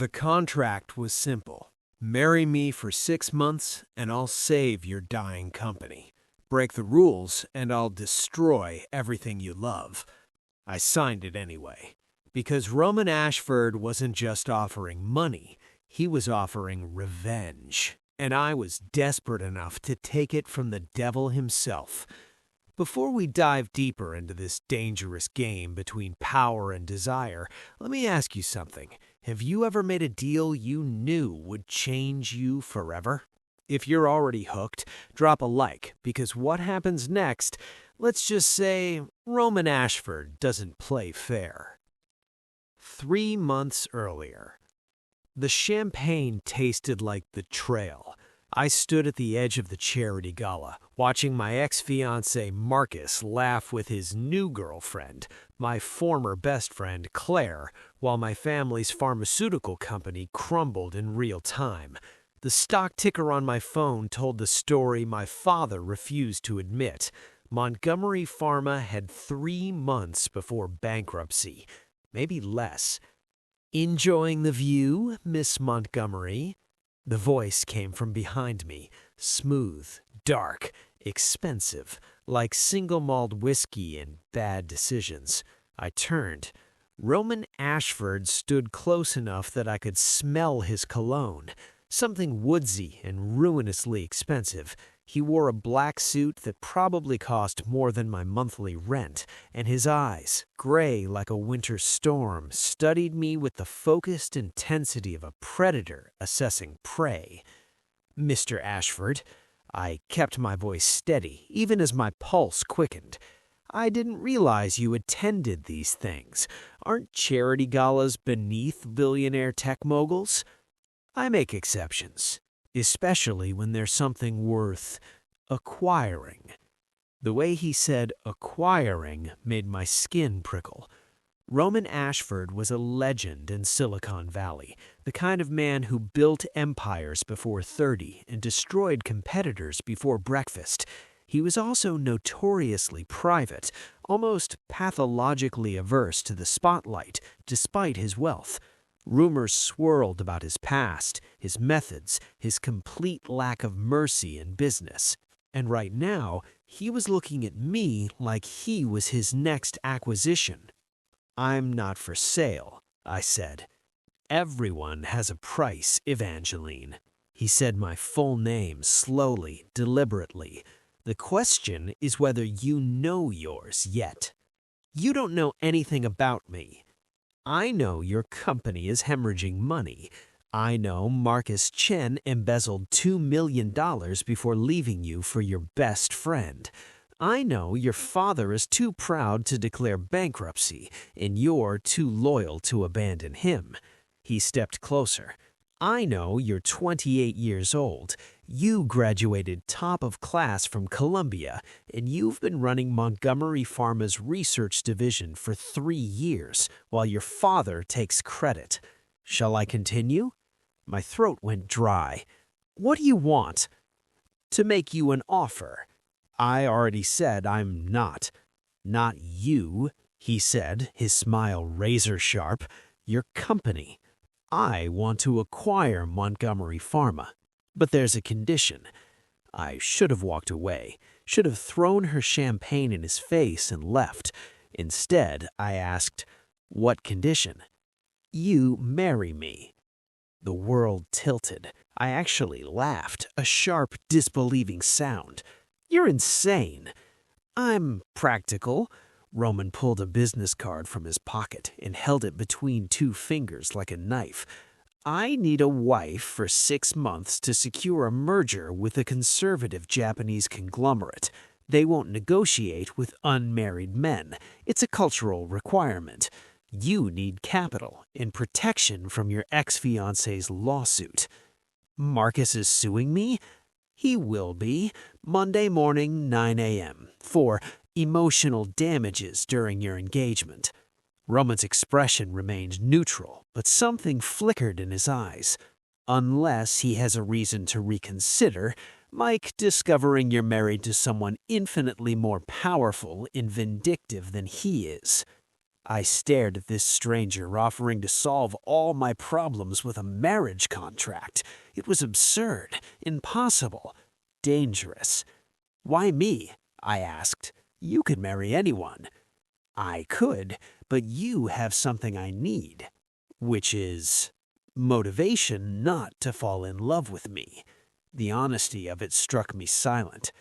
The contract was simple. Marry me for 6 months and I'll save your dying company. Break the rules and I'll destroy everything you love. I signed it anyway. Because Roman Ashford wasn't just offering money, he was offering revenge. And I was desperate enough to take it from the devil himself. Before we dive deeper into this dangerous game between power and desire, let me ask you something. Have you ever made a deal you knew would change you forever? If you're already hooked, drop a like, because what happens next, let's just say Roman Ashford doesn't play fair. 3 months earlier. The champagne tasted like betrayal. I stood at the edge of the charity gala, watching my ex-fiancé Marcus laugh with his new girlfriend, my former best friend Claire, while my family's pharmaceutical company crumbled in real time. The stock ticker on my phone told the story my father refused to admit. Montgomery Pharma had 3 months before bankruptcy, maybe less. "Enjoying the view, Miss Montgomery?" The voice came from behind me, smooth, dark, expensive, like single malt whiskey and bad decisions. I turned. Roman Ashford stood close enough that I could smell his cologne, something woodsy and ruinously expensive. He wore a black suit that probably cost more than my monthly rent, and his eyes, gray like a winter storm, studied me with the focused intensity of a predator assessing prey. "Mr. Ashford," I kept my voice steady, even as my pulse quickened. "I didn't realize you attended these things. Aren't charity galas beneath billionaire tech moguls? I make exceptions. Especially when there's something worth acquiring." The way he said acquiring made my skin prickle. Roman Ashford was a legend in Silicon Valley, the kind of man who built empires before 30 and destroyed competitors before breakfast. He was also notoriously private, almost pathologically averse to the spotlight, despite his wealth. Rumors swirled about his past, his methods, his complete lack of mercy in business. And right now, he was looking at me like he was his next acquisition. "I'm not for sale," I said. "Everyone has a price, Evangeline." He said my full name slowly, deliberately. "The question is whether you know yours yet. You don't know anything about me. I know your company is hemorrhaging money. I know Marcus Chen embezzled $2 million before leaving you for your best friend. I know your father is too proud to declare bankruptcy, and you're too loyal to abandon him." He stepped closer. "I know you're 28 years old. You graduated top of class from Columbia, and you've been running Montgomery Pharma's research division for 3 years, while your father takes credit. Shall I continue?" My throat went dry. "What do you want?" "To make you an offer." I already said I'm not. "Not you," he said, his smile razor sharp. "Your company. I want to acquire Montgomery Pharma. But there's a condition." I should have walked away, should have thrown her champagne in his face and left. Instead, I asked, "What condition?" "You marry me." The world tilted. I actually laughed, a sharp, disbelieving sound. "You're insane." "I'm practical." Roman pulled a business card from his pocket and held it between 2 fingers like a knife. "I need a wife for 6 months to secure a merger with a conservative Japanese conglomerate. They won't negotiate with unmarried men. It's a cultural requirement. You need capital and protection from your ex-fiancé's lawsuit." "Marcus is suing me?" "He will be, Monday morning, 9 a.m., for emotional damages during your engagement." Roman's expression remained neutral, but something flickered in his eyes. "Unless he has a reason to reconsider, like discovering you're married to someone infinitely more powerful and vindictive than he is." I stared at this stranger offering to solve all my problems with a marriage contract. It was absurd, impossible, dangerous. "Why me?" I asked. "You could marry anyone." "I could, but you have something I need, which is motivation not to fall in love with me." The honesty of it struck me silent.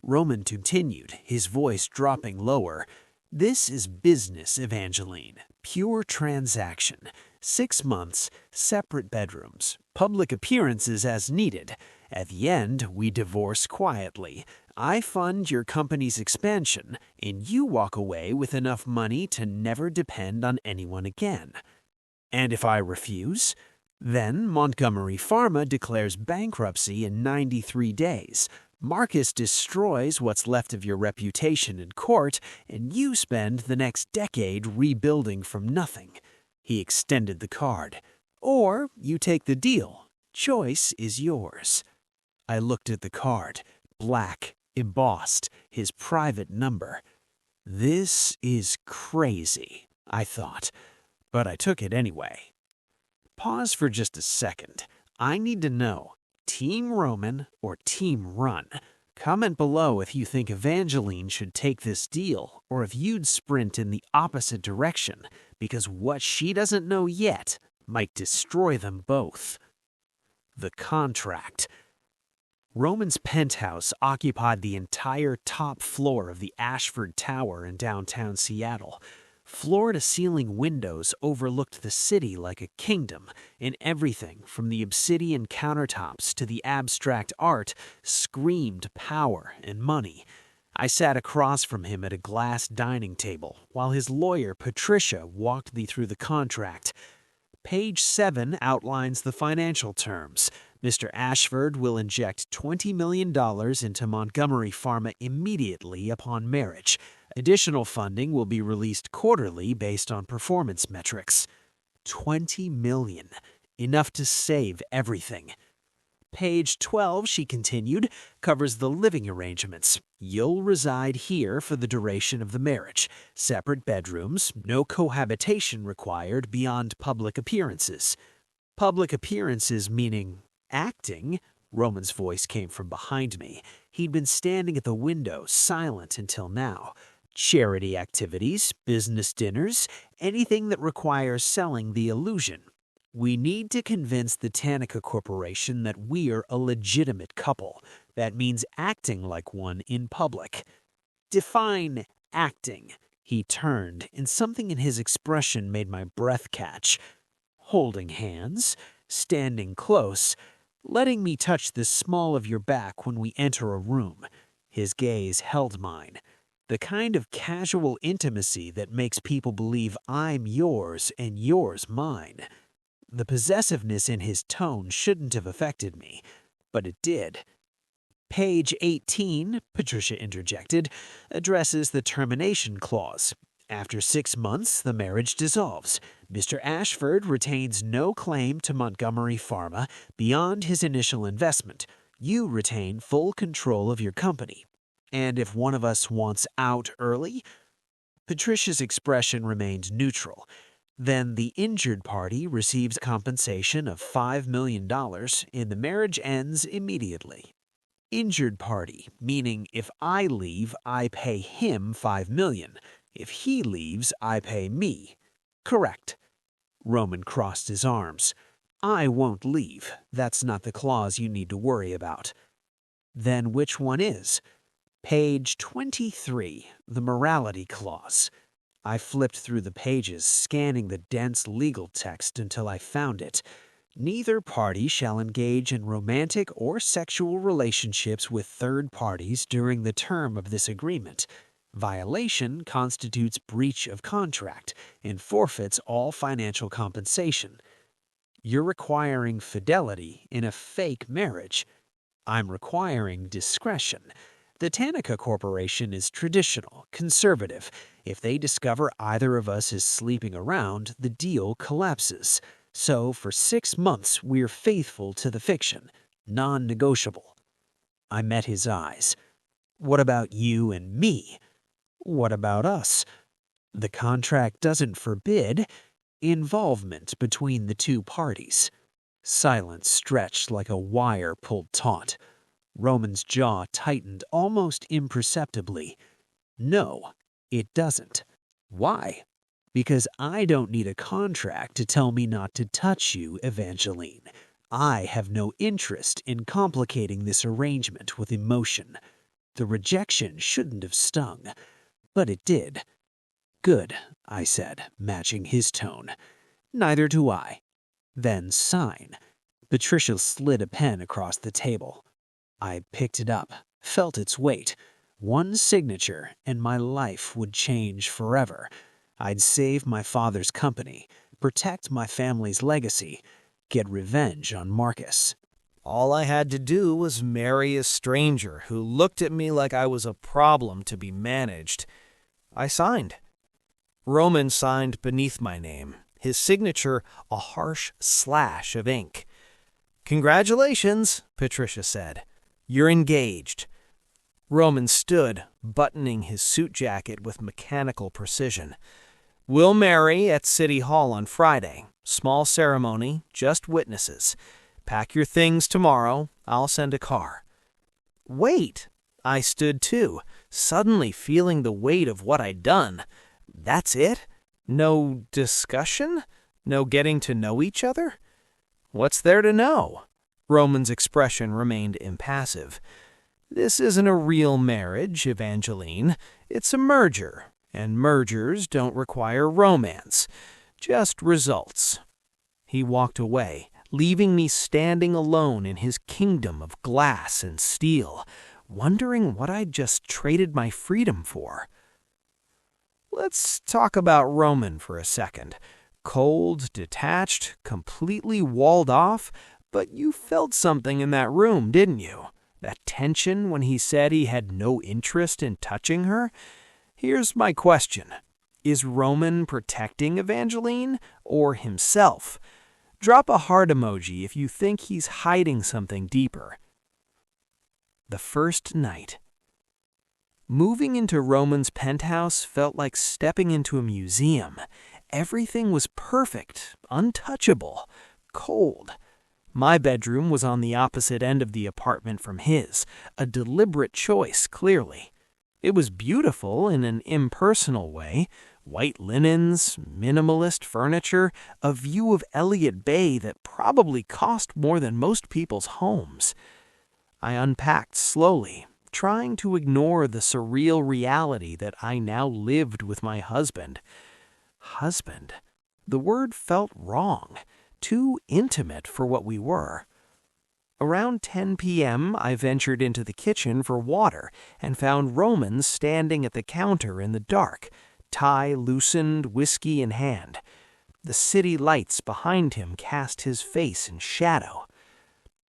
Roman continued, his voice dropping lower. "This is business, Evangeline. Pure transaction. 6 months, separate bedrooms, public appearances as needed. At the end, we divorce quietly. I fund your company's expansion, and you walk away with enough money to never depend on anyone again." "And if I refuse?" "Then Montgomery Pharma declares bankruptcy in 93 days. Marcus destroys what's left of your reputation in court, and you spend the next decade rebuilding from nothing." He extended the card. "Or you take the deal. Choice is yours." I looked at the card, black, embossed, his private number. This is crazy, I thought, but I took it anyway. Pause for just a second. I need to know, Team Roman or Team Run? Comment below if you think Evangeline should take this deal, or if you'd sprint in the opposite direction, because what she doesn't know yet might destroy them both. The contract. Roman's penthouse occupied the entire top floor of the Ashford Tower in downtown Seattle. Floor-to-ceiling windows overlooked the city like a kingdom, and everything from the obsidian countertops to the abstract art screamed power and money. I sat across from him at a glass dining table while his lawyer, Patricia, walked me through the contract. Page 7 outlines the financial terms. Mr. Ashford will inject $20 million into Montgomery Pharma immediately upon marriage. Additional funding will be released quarterly based on performance metrics. $20 million. Enough to save everything. Page 12, she continued, covers the living arrangements. You'll reside here for the duration of the marriage. Separate bedrooms, no cohabitation required beyond public appearances. Public appearances meaning acting? Roman's voice came from behind me. He'd been standing at the window, silent until now. Charity activities, business dinners, anything that requires selling the illusion. We need to convince the Tanica Corporation that we're a legitimate couple. That means acting like one in public. Define acting. He turned, and something in his expression made my breath catch. Holding hands, standing close, letting me touch the small of your back when we enter a room. His gaze held mine. The kind of casual intimacy that makes people believe I'm yours and yours mine. The possessiveness in his tone shouldn't have affected me, but it did. Page 18, Patricia interjected, addresses the termination clause. After 6 months, the marriage dissolves. Mr. Ashford retains no claim to Montgomery Pharma beyond his initial investment. You retain full control of your company. And if one of us wants out early? Patricia's expression remained neutral. Then the injured party receives compensation of $5 million and the marriage ends immediately. Injured party, meaning if I leave, I pay him $5 million. If he leaves, I pay me. Correct. Roman crossed his arms. I won't leave. That's not the clause you need to worry about. Then which one is? Page 23, the morality clause. I flipped through the pages, scanning the dense legal text until I found it. Neither party shall engage in romantic or sexual relationships with third parties during the term of this agreement. Violation constitutes breach of contract and forfeits all financial compensation. You're requiring fidelity in a fake marriage. I'm requiring discretion. The Tanica Corporation is traditional, conservative. If they discover either of us is sleeping around, the deal collapses. So for 6 months, we're faithful to the fiction, non-negotiable. I met his eyes. What about you and me? What about us? The contract doesn't forbid involvement between the two parties. Silence stretched like a wire pulled taut. Roman's jaw tightened almost imperceptibly. No, it doesn't. Why? Because I don't need a contract to tell me not to touch you, Evangeline. I have no interest in complicating this arrangement with emotion. The rejection shouldn't have stung, but it did. Good, I said, matching his tone. Neither do I. Then sign. Patricia slid a pen across the table. I picked it up, felt its weight. One signature, and my life would change forever. I'd save my father's company, protect my family's legacy, get revenge on Marcus. All I had to do was marry a stranger who looked at me like I was a problem to be managed. I signed. Roman signed beneath my name, his signature a harsh slash of ink. "Congratulations," Patricia said. "You're engaged." Roman stood, buttoning his suit jacket with mechanical precision. "We'll marry at City Hall on Friday. Small ceremony, just witnesses. Pack your things tomorrow. I'll send a car." Wait! I stood too, suddenly feeling the weight of what I'd done. That's it? No discussion? No getting to know each other? What's there to know? Roman's expression remained impassive. "This isn't a real marriage, Evangeline. It's a merger, and mergers don't require romance, just results." He walked away, leaving me standing alone in his kingdom of glass and steel, wondering what I'd just traded my freedom for. Let's talk about Roman for a second. Cold, detached, completely walled off, but you felt something in that room, didn't you? That tension when he said he had no interest in touching her? Here's my question. Is Roman protecting Evangeline or himself? Drop a heart emoji if you think he's hiding something deeper. The first night. Moving into Roman's penthouse felt like stepping into a museum. Everything was perfect, untouchable, cold. My bedroom was on the opposite end of the apartment from his, a deliberate choice, clearly. It was beautiful in an impersonal way. White linens, minimalist furniture, a view of Elliott Bay that probably cost more than most people's homes. I unpacked slowly, trying to ignore the surreal reality that I now lived with my husband. Husband. The word felt wrong, too intimate for what we were. Around 10 p.m., I ventured into the kitchen for water and found Roman standing at the counter in the dark, tie loosened, whiskey in hand. The city lights behind him cast his face in shadow.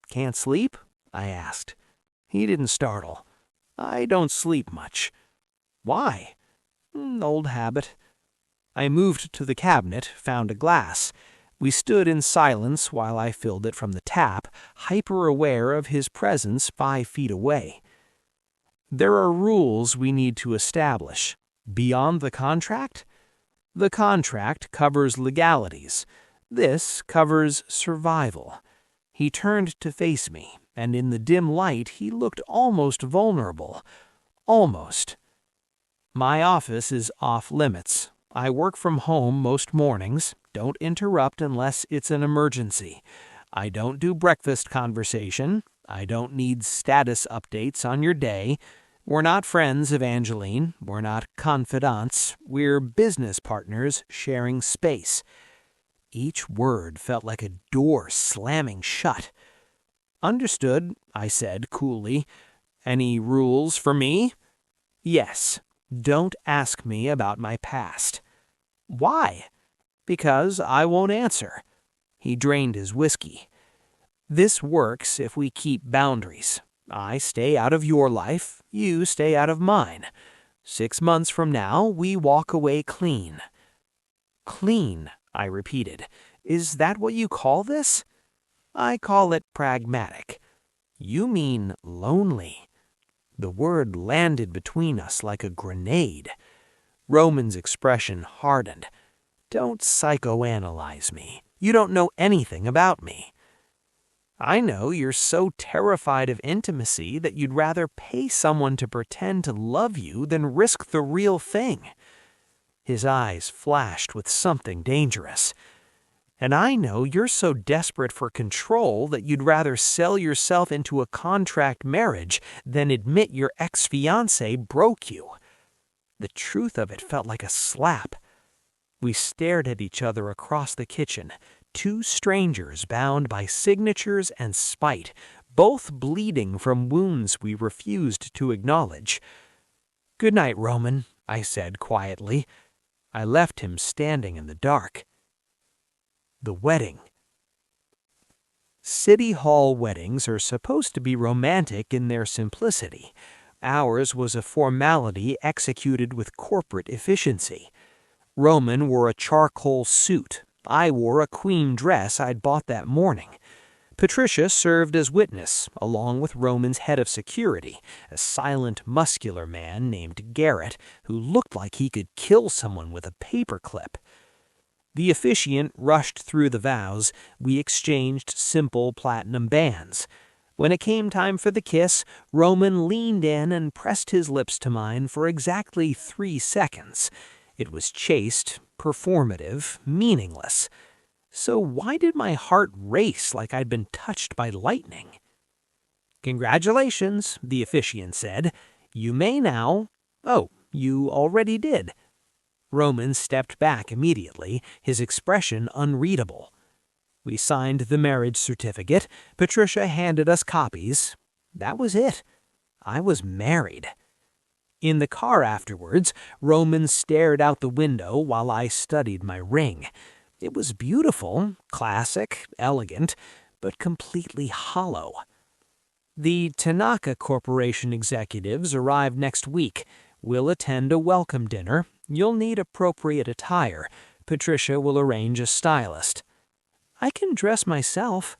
"Can't sleep?" I asked. He didn't startle. "I don't sleep much." "Why?" "Old habit." I moved to the cabinet, found a glass. We stood in silence while I filled it from the tap, hyper-aware of his presence 5 feet away. "There are rules we need to establish. Beyond the contract? The contract covers legalities. This covers survival." He turned to face me, and in the dim light he looked almost vulnerable. Almost. "My office is off limits. I work from home most mornings. Don't interrupt unless it's an emergency. I don't do breakfast conversation. I don't need status updates on your day. We're not friends, Evangeline. We're not confidants. We're business partners sharing space." Each word felt like a door slamming shut. "Understood," I said coolly. "Any rules for me?" "Yes. Don't ask me about my past." "Why?" "Because I won't answer." He drained his whiskey. "This works if we keep boundaries. I stay out of your life, you stay out of mine. 6 months from now, we walk away clean." "Clean," I repeated. "Is that what you call this?" "I call it pragmatic." "You mean lonely." The word landed between us like a grenade. Roman's expression hardened. "Don't psychoanalyze me. You don't know anything about me." "I know you're so terrified of intimacy that you'd rather pay someone to pretend to love you than risk the real thing." His eyes flashed with something dangerous. "And I know you're so desperate for control that you'd rather sell yourself into a contract marriage than admit your ex-fiancé broke you." The truth of it felt like a slap. We stared at each other across the kitchen, two strangers bound by signatures and spite, both bleeding from wounds we refused to acknowledge. "Good night, Roman," I said quietly. I left him standing in the dark. The wedding. City Hall weddings are supposed to be romantic in their simplicity. Ours was a formality executed with corporate efficiency. Roman wore a charcoal suit. I wore a queen dress I'd bought that morning. Patricia served as witness, along with Roman's head of security, a silent, muscular man named Garrett who looked like he could kill someone with a paperclip. The officiant rushed through the vows. We exchanged simple platinum bands. When it came time for the kiss, Roman leaned in and pressed his lips to mine for exactly 3 seconds. It was chaste, performative, meaningless. So why did my heart race like I'd been touched by lightning? "Congratulations," the officiant said. "You may now—" "Oh, you already did." Roman stepped back immediately, his expression unreadable. We signed the marriage certificate. Patricia handed us copies. That was it. I was married. In the car afterwards, Roman stared out the window while I studied my ring. It was beautiful, classic, elegant, but completely hollow. "The Tanaka Corporation executives arrive next week. We'll attend a welcome dinner. You'll need appropriate attire. Patricia will arrange a stylist." "I can dress myself."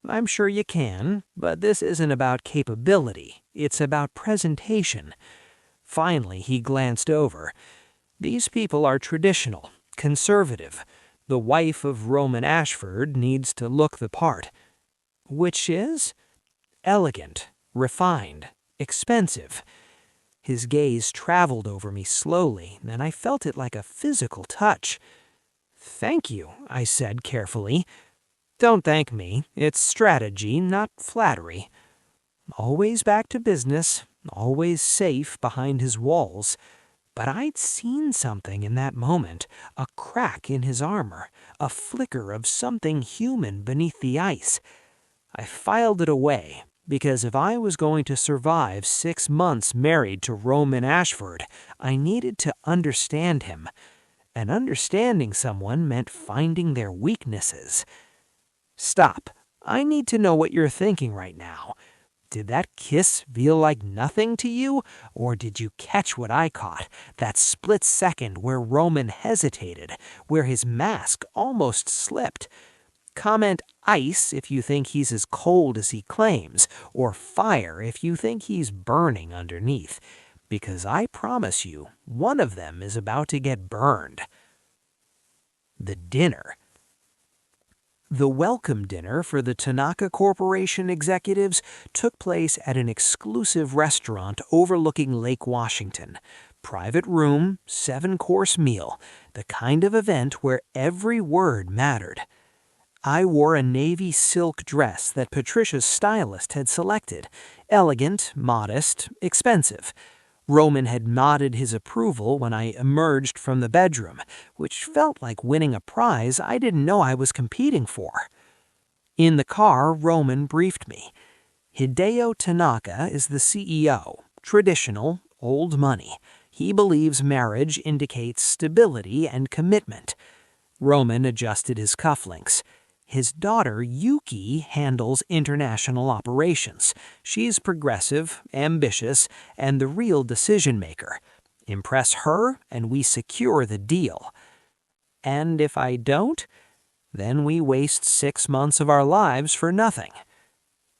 "I'm sure you can, but this isn't about capability. It's about presentation." Finally, he glanced over. "These people are traditional, conservative. The wife of Roman Ashford needs to look the part." "Which is?" "Elegant, refined, expensive." His gaze traveled over me slowly, and I felt it like a physical touch. "Thank you," I said carefully. "Don't thank me. It's strategy, not flattery." Always back to business, always safe behind his walls. But I'd seen something in that moment, a crack in his armor, a flicker of something human beneath the ice. I filed it away, because if I was going to survive 6 months married to Roman Ashford, I needed to understand him. And understanding someone meant finding their weaknesses. "Stop. I need to know what you're thinking right now. Did that kiss feel like nothing to you, or did you catch what I caught, that split second where Roman hesitated, where his mask almost slipped? Comment ice if you think he's as cold as he claims, or fire if you think he's burning underneath, because I promise you, one of them is about to get burned." The dinner. The welcome dinner for the Tanaka Corporation executives took place at an exclusive restaurant overlooking Lake Washington. Private room, 7-course meal, the kind of event where every word mattered. I wore a navy silk dress that Patricia's stylist had selected. Elegant, modest, expensive. Roman had nodded his approval when I emerged from the bedroom, which felt like winning a prize I didn't know I was competing for. In the car, Roman briefed me. Hideo Tanaka is the CEO, traditional, old money. He believes marriage indicates stability and commitment. Roman adjusted his cufflinks. His daughter, Yuki, handles international operations. She's progressive, ambitious, and the real decision-maker. Impress her, and we secure the deal. And if I don't, then we waste 6 months of our lives for nothing.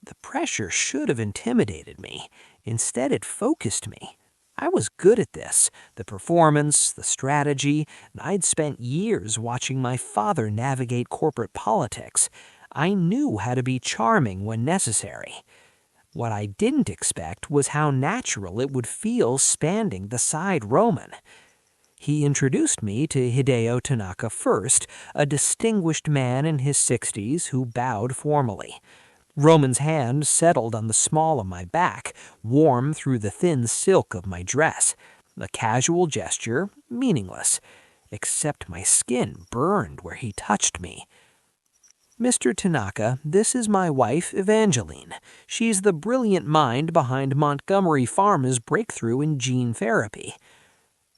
The pressure should have intimidated me. Instead, it focused me. I was good at this, the performance, the strategy, and I'd spent years watching my father navigate corporate politics. I knew how to be charming when necessary. What I didn't expect was how natural it would feel standing beside Roman. He introduced me to Hideo Tanaka first, a distinguished man in his 60s who bowed formally. Roman's hand settled on the small of my back, warm through the thin silk of my dress. A casual gesture, meaningless, except my skin burned where he touched me. Mr. Tanaka, this is my wife, Evangeline. She's the brilliant mind behind Montgomery Pharma's breakthrough in gene therapy.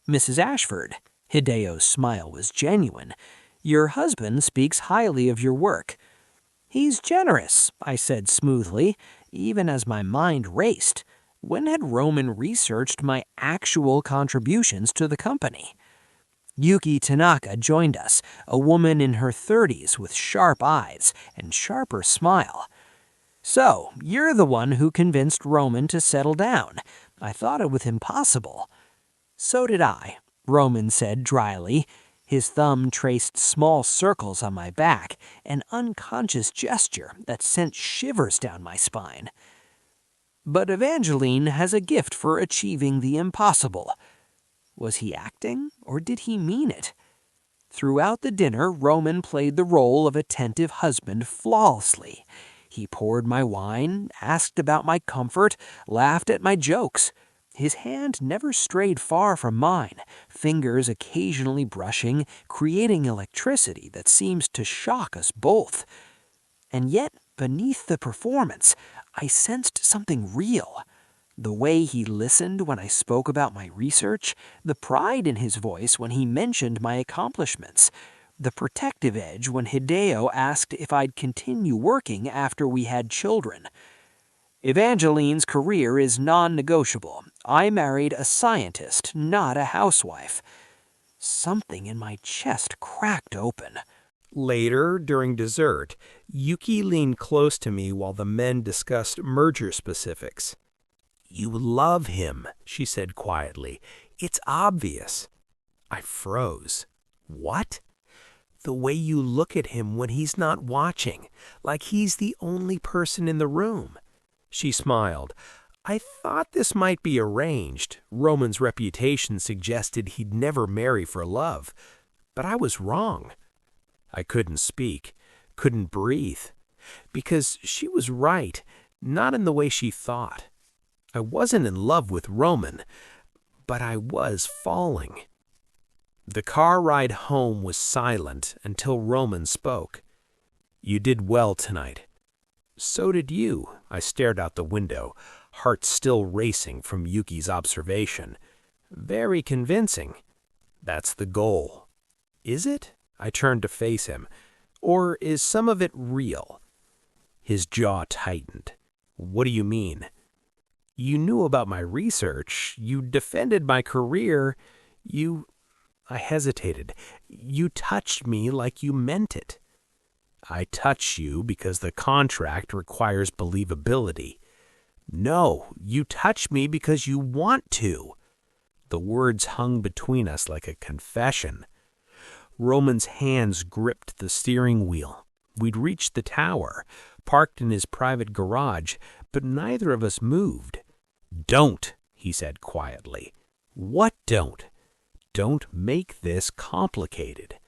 Mrs. Ashford, Hideo's smile was genuine. Your husband speaks highly of your work. He's generous, I said smoothly, even as my mind raced. When had Roman researched my actual contributions to the company? Yuki Tanaka joined us, a woman in her 30s with sharp eyes and sharper smile. So, you're the one who convinced Roman to settle down. I thought it was impossible. So did I, Roman said dryly. His thumb traced small circles on my back, an unconscious gesture that sent shivers down my spine. But Evangeline has a gift for achieving the impossible. Was he acting, or did he mean it? Throughout the dinner, Roman played the role of attentive husband flawlessly. He poured my wine, asked about my comfort, laughed at my jokes. His hand never strayed far from mine, fingers occasionally brushing, creating electricity that seems to shock us both. And yet, beneath the performance, I sensed something real. The way he listened when I spoke about my research, the pride in his voice when he mentioned my accomplishments, the protective edge when Hideo asked if I'd continue working after we had children. Evangeline's career is non-negotiable. I married a scientist, not a housewife. Something in my chest cracked open. Later, during dessert, Yuki leaned close to me while the men discussed merger specifics. "You love him," she said quietly. "It's obvious." I froze. "What?" "The way you look at him when he's not watching, like he's the only person in the room." She smiled. "I thought this might be arranged. Roman's reputation suggested he'd never marry for love. But I was wrong." I couldn't speak, couldn't breathe. Because she was right, not in the way she thought. I wasn't in love with Roman, but I was falling. The car ride home was silent until Roman spoke. "You did well tonight." "So did you." I stared out the window, heart still racing from Yuki's observation. "Very convincing." "That's the goal." "Is it?" I turned to face him. "Or is some of it real?" His jaw tightened. "What do you mean?" "You knew about my research. You defended my career. I hesitated. "You touched me like you meant it." "I touch you because the contract requires believability." "No, you touch me because you want to." The words hung between us like a confession. Roman's hands gripped the steering wheel. We'd reached the tower, parked in his private garage, but neither of us moved. "Don't," he said quietly. "What don't?" "Don't make this complicated."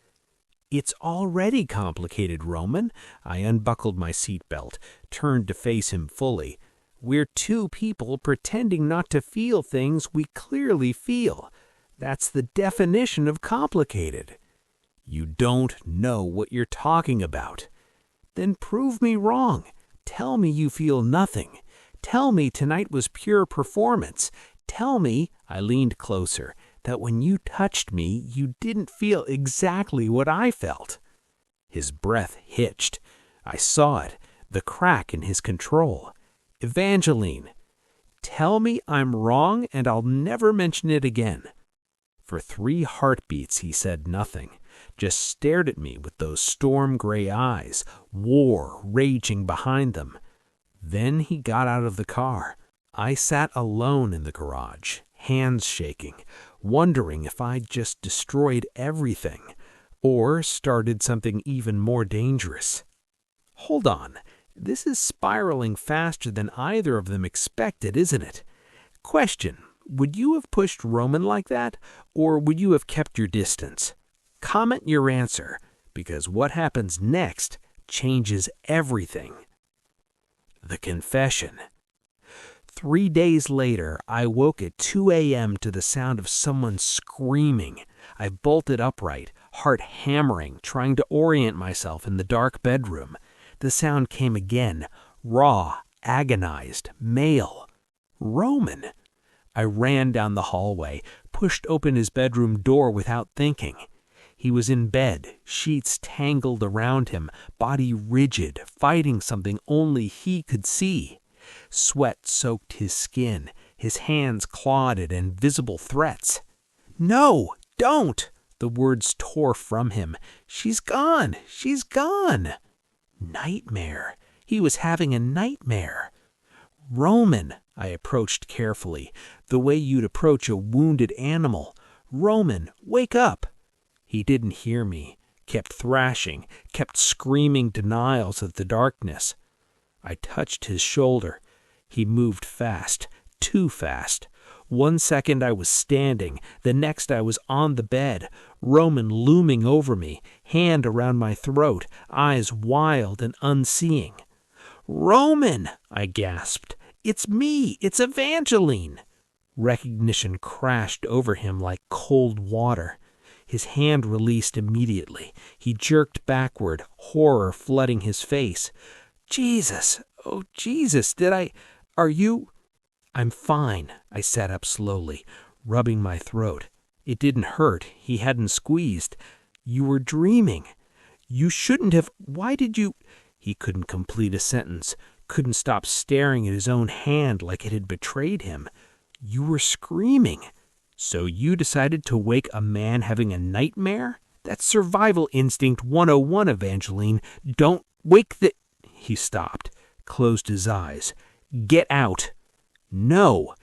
"It's already complicated, Roman." I unbuckled my seatbelt, turned to face him fully. "We're two people pretending not to feel things we clearly feel. That's the definition of complicated." "You don't know what you're talking about." "Then prove me wrong. Tell me you feel nothing. Tell me tonight was pure performance. Tell me," I leaned closer, "that when you touched me, you didn't feel exactly what I felt." His breath hitched. I saw it, the crack in his control. "Evangeline, tell me I'm wrong and I'll never mention it again." For 3 heartbeats he said nothing, just stared at me with those storm-gray eyes, war raging behind them. Then he got out of the car. I sat alone in the garage, hands shaking, wondering if I'd just destroyed everything or started something even more dangerous. Hold on, this is spiraling faster than either of them expected, isn't it? Question, would you have pushed Roman like that, or would you have kept your distance? Comment your answer, because what happens next changes everything. The confession. 3 days later, I woke at 2 a.m. to the sound of someone screaming. I bolted upright, heart hammering, trying to orient myself in the dark bedroom. The sound came again, raw, agonized, male. Roman. I ran down the hallway, pushed open his bedroom door without thinking. He was in bed, sheets tangled around him, body rigid, fighting something only he could see. Sweat soaked his skin, his hands clawed at invisible threats. "No, don't!" The words tore from him. "She's gone! She's gone!" Nightmare. He was having a nightmare. "Roman," I approached carefully, the way you'd approach a wounded animal. "Roman, wake up!" He didn't hear me, kept thrashing, kept screaming denials of the darkness. I touched his shoulder. He moved fast, too fast. 1 second I was standing, the next I was on the bed, Roman looming over me, hand around my throat, eyes wild and unseeing. "Roman!" I gasped. "It's me! It's Evangeline!" Recognition crashed over him like cold water. His hand released immediately. He jerked backward, horror flooding his face. "Jesus! Oh, Jesus! Are you—" "I'm fine," I sat up slowly, rubbing my throat. It didn't hurt. He hadn't squeezed. "You were dreaming. You shouldn't have— Why did you—" He couldn't complete a sentence, couldn't stop staring at his own hand like it had betrayed him. "You were screaming. So you decided to wake a man having a nightmare? That's survival instinct 101, Evangeline. Don't wake the—" He stopped, closed his eyes. "Get out." "No,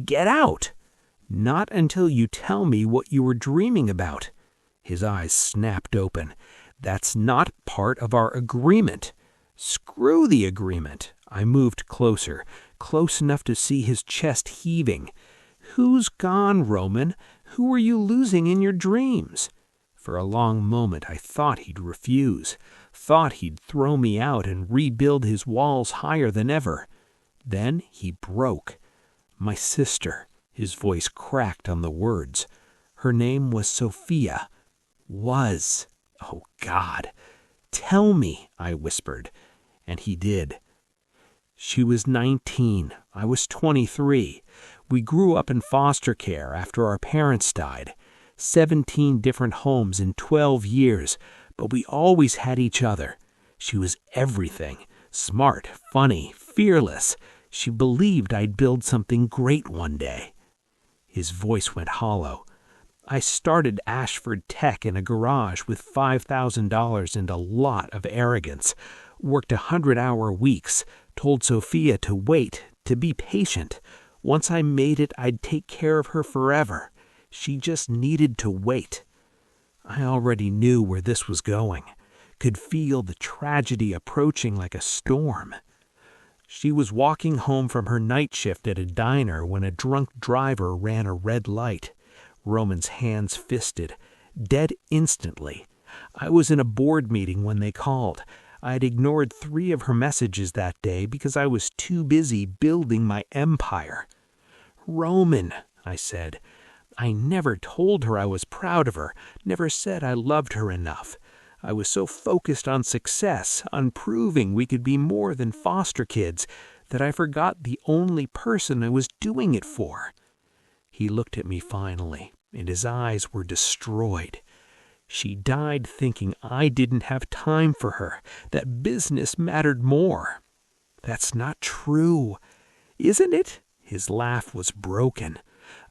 get out." "Not until you tell me what you were dreaming about." His eyes snapped open. "That's not part of our agreement." "Screw the agreement." I moved closer, close enough to see his chest heaving. "Who's gone, Roman? Who are you losing in your dreams?" For a long moment I thought he'd refuse, thought he'd throw me out and rebuild his walls higher than ever. Then he broke. "My sister." His voice cracked on the words. "Her name was Sophia." Was. Oh, God. "Tell me," I whispered. And he did. She was 19. I was 23. We grew up in foster care after our parents died. 17 different homes in 12 years, but we always had each other. She was everything. Smart, funny, fearless. She believed I'd build something great one day. His voice went hollow. I started Ashford Tech in a garage with $5,000 and a lot of arrogance. Worked 100-hour weeks. Told Sophia to wait, to be patient. Once I made it, I'd take care of her forever. She just needed to wait. I already knew where this was going. Could feel the tragedy approaching like a storm. She was walking home from her night shift at a diner when a drunk driver ran a red light. Roman's hands fisted. Dead instantly. I was in a board meeting when they called. I had ignored 3 of her messages that day because I was too busy building my empire. "Roman," I said. I never told her I was proud of her, never said I loved her enough. I was so focused on success, on proving we could be more than foster kids, that I forgot the only person I was doing it for. He looked at me finally, and his eyes were destroyed. She died thinking I didn't have time for her, that business mattered more. That's not true, isn't it? His laugh was broken.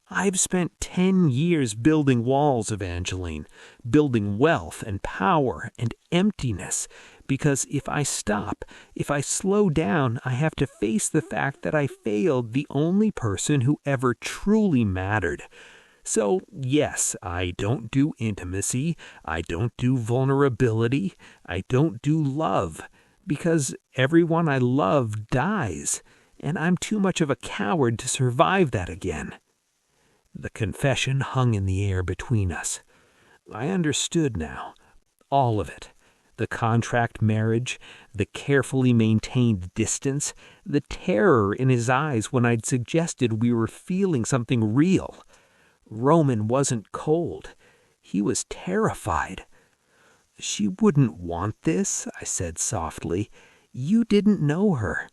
I've spent 10 years building walls, Evangeline, building wealth and power and emptiness, because if I stop, if I slow down, I have to face the fact that I failed the only person who ever truly mattered. So, yes, I don't do intimacy, I don't do vulnerability, I don't do love, because everyone I love dies, and I'm too much of a coward to survive that again. The confession hung in the air between us. I understood now. All of it. The contract marriage, the carefully maintained distance, the terror in his eyes when I'd suggested we were feeling something real. Roman wasn't cold. He was terrified. "She wouldn't want this," I said softly. "You didn't know her.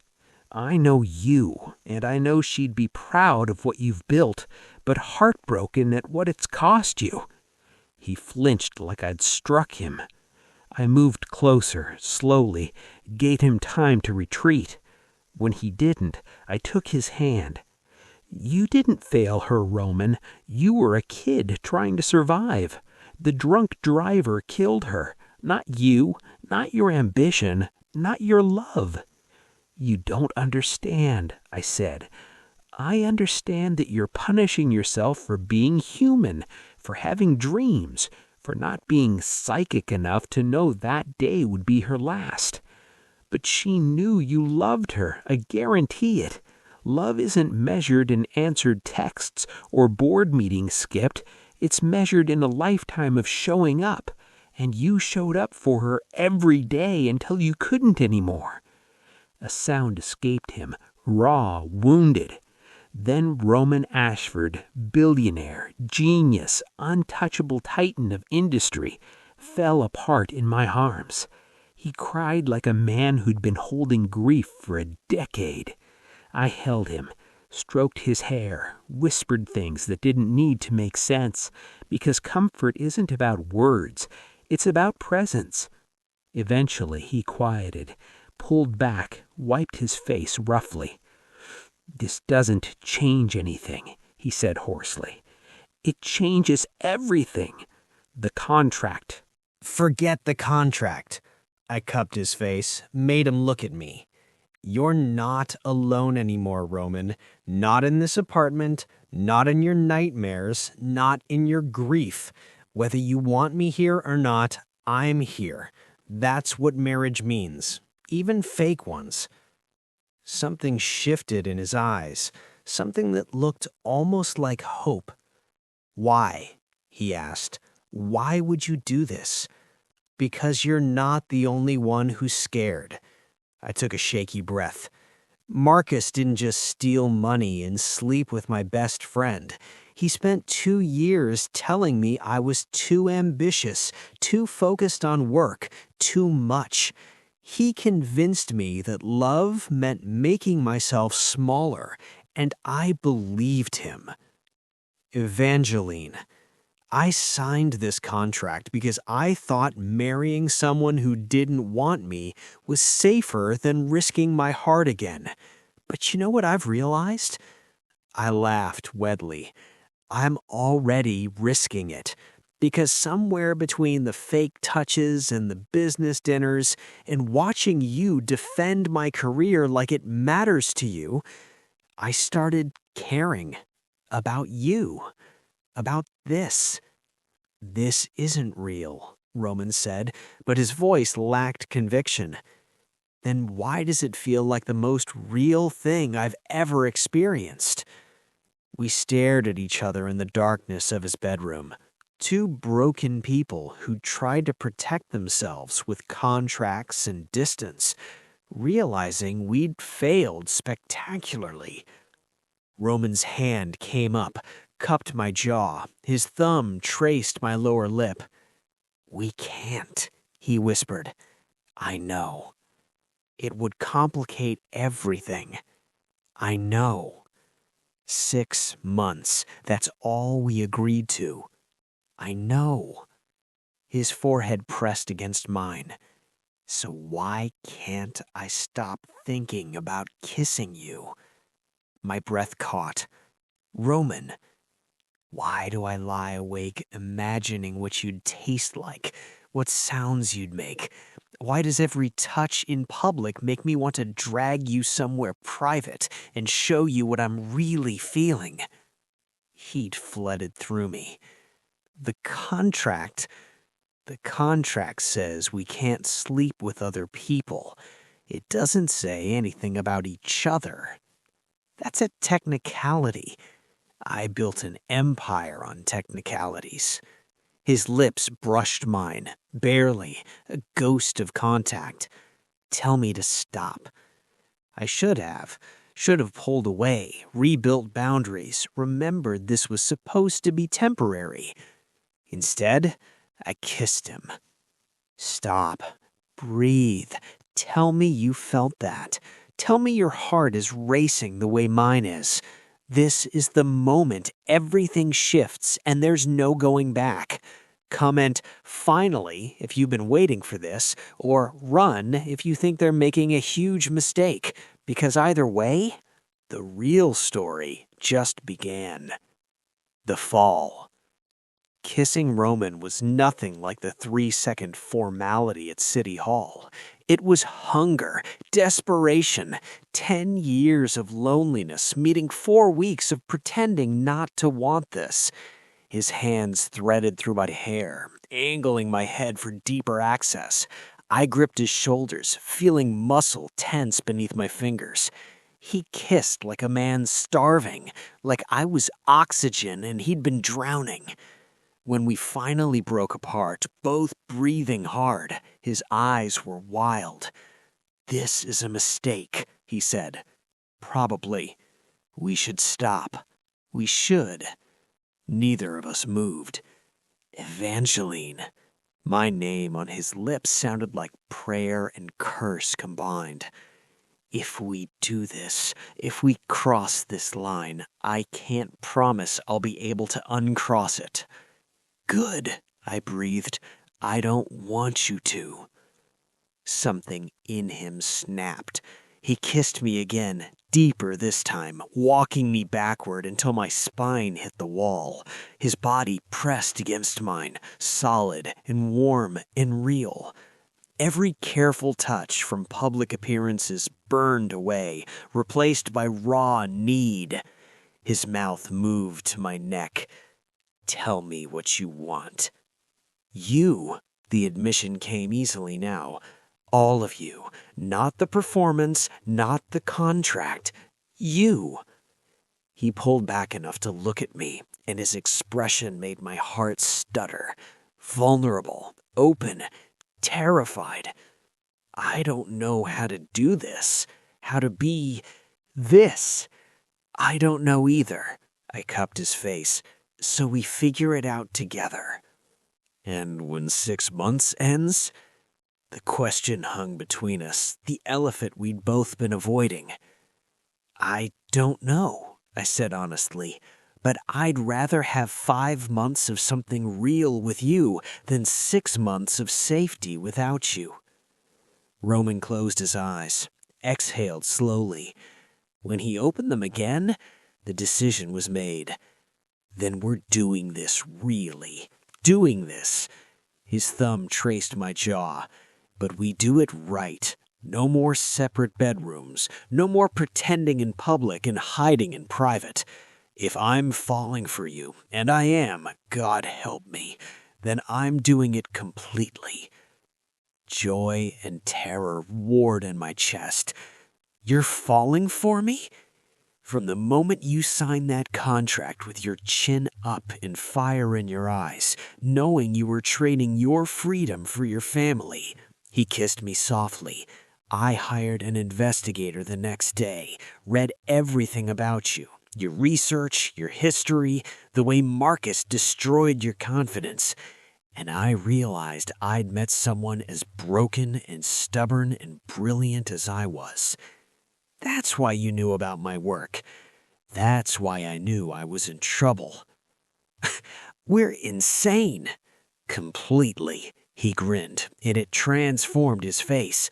I know you, and I know she'd be proud of what you've built, but heartbroken at what it's cost you." He flinched like I'd struck him. I moved closer, slowly, gave him time to retreat. When he didn't, I took his hand. "You didn't fail her, Roman. You were a kid trying to survive. The drunk driver killed her. Not you, not your ambition, not your love." "You don't understand," I said. "I understand that you're punishing yourself for being human, for having dreams, for not being psychic enough to know that day would be her last. But she knew you loved her, I guarantee it. Love isn't measured in answered texts or board meetings skipped. It's measured in a lifetime of showing up, and you showed up for her every day until you couldn't anymore." A sound escaped him, raw, wounded. Then Roman Ashford, billionaire, genius, untouchable titan of industry, fell apart in my arms. He cried like a man who'd been holding grief for a decade. I held him, stroked his hair, whispered things that didn't need to make sense, because comfort isn't about words, it's about presence. Eventually he quieted, pulled back, wiped his face roughly. "This doesn't change anything," he said hoarsely. "It changes everything. The contract." "Forget the contract." I cupped his face, made him look at me. "You're not alone anymore, Roman. Not in this apartment, not in your nightmares, not in your grief. Whether you want me here or not, I'm here. That's what marriage means, even fake ones." Something shifted in his eyes, something that looked almost like hope. "Why?" he asked. "Why would you do this?" "Because you're not the only one who's scared." I took a shaky breath. "Marcus didn't just steal money and sleep with my best friend. He spent 2 years telling me I was too ambitious, too focused on work, too much. He convinced me that love meant making myself smaller, and I believed him." "Evangeline, I signed this contract because I thought marrying someone who didn't want me was safer than risking my heart again. But you know what I've realized?" I laughed wetly. "I'm already risking it. Because somewhere between the fake touches and the business dinners and watching you defend my career like it matters to you, I started caring about you, about this." "This isn't real," Roman said, but his voice lacked conviction. "Then why does it feel like the most real thing I've ever experienced?" We stared at each other in the darkness of his bedroom. Two broken people who tried to protect themselves with contracts and distance, realizing we'd failed spectacularly. Roman's hand came up, cupped my jaw, his thumb traced my lower lip. "We can't," he whispered. "I know. It would complicate everything. I know. 6 months, that's all we agreed to. I know." His forehead pressed against mine. "So why can't I stop thinking about kissing you?" My breath caught. "Roman, why do I lie awake imagining what you'd taste like, what sounds you'd make? Why does every touch in public make me want to drag you somewhere private and show you what I'm really feeling? Heat flooded through me. The contract says we can't sleep with other people. It doesn't say anything about each other. That's a technicality. I built an empire on technicalities. His lips brushed mine, barely, a ghost of contact. Tell me to stop. I should have pulled away, rebuilt boundaries, remembered this was supposed to be temporary. Instead, I kissed him. Stop. Breathe. Tell me you felt that. Tell me your heart is racing the way mine is. This is the moment everything shifts and there's no going back. Comment "finally" if you've been waiting for this, or run if you think they're making a huge mistake, because either way, the real story just began. The fall. Kissing Roman was nothing like the 3-second formality at City Hall. It was hunger, desperation, 10 years of loneliness meeting 4 weeks of pretending not to want this. His hands threaded through my hair, angling my head for deeper access. I gripped his shoulders, feeling muscle tense beneath my fingers. He kissed like a man starving, like I was oxygen and he'd been drowning. When we finally broke apart, both breathing hard, his eyes were wild. "This is a mistake," he said. "Probably. We should stop. We should." Neither of us moved. Evangeline. My name on his lips sounded like prayer and curse combined. If we do this, if we cross this line, I can't promise I'll be able to uncross it. "Good," I breathed. "I don't want you to." Something in him snapped. He kissed me again, deeper this time, walking me backward until my spine hit the wall. His body pressed against mine, solid and warm and real. Every careful touch from public appearances burned away, replaced by raw need. His mouth moved to my neck. "Tell me what you want." "You." The admission came easily now. "All of you. Not the performance, not the contract. You." He pulled back enough to look at me, and his expression made my heart stutter. Vulnerable, open, terrified. I don't know how to do this, how to be this. I don't know either. I cupped his face. So we figure it out together. And when 6 months ends? The question hung between us, the elephant we'd both been avoiding. I don't know, I said honestly, but I'd rather have 5 months of something real with you than 6 months of safety without you. Roman closed his eyes, exhaled slowly. When he opened them again, the decision was made. Then we're doing this really. Doing this. His thumb traced my jaw. But we do it right. No more separate bedrooms. No more pretending in public and hiding in private. If I'm falling for you, and I am, God help me, then I'm doing it completely. Joy and terror roared in my chest. You're falling for me? From the moment you signed that contract with your chin up and fire in your eyes, knowing you were trading your freedom for your family. He kissed me softly. I hired an investigator the next day, read everything about you, your research, your history, the way Marcus destroyed your confidence. And I realized I'd met someone as broken and stubborn and brilliant as I was. That's why you knew about my work. That's why I knew I was in trouble. We're insane. Completely, he grinned, and it transformed his face.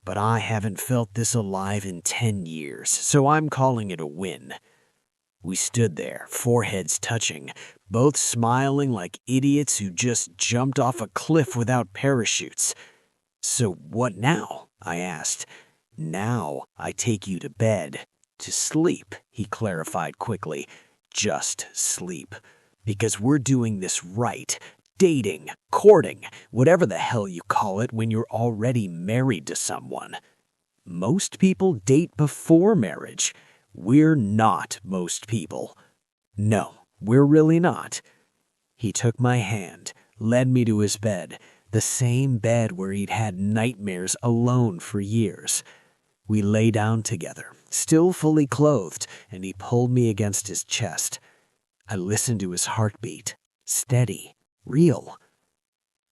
But I haven't felt this alive in 10 years, so I'm calling it a win. We stood there, foreheads touching, both smiling like idiots who just jumped off a cliff without parachutes. "So what now?" I asked. "Now I take you to bed. To sleep," he clarified quickly. "Just sleep. Because we're doing this right. Dating, courting, whatever the hell you call it when you're already married to someone. Most people date before marriage. We're not most people. No, we're really not." He took my hand, led me to his bed, the same bed where he'd had nightmares alone for years. We lay down together, still fully clothed, and he pulled me against his chest. I listened to his heartbeat, steady, real.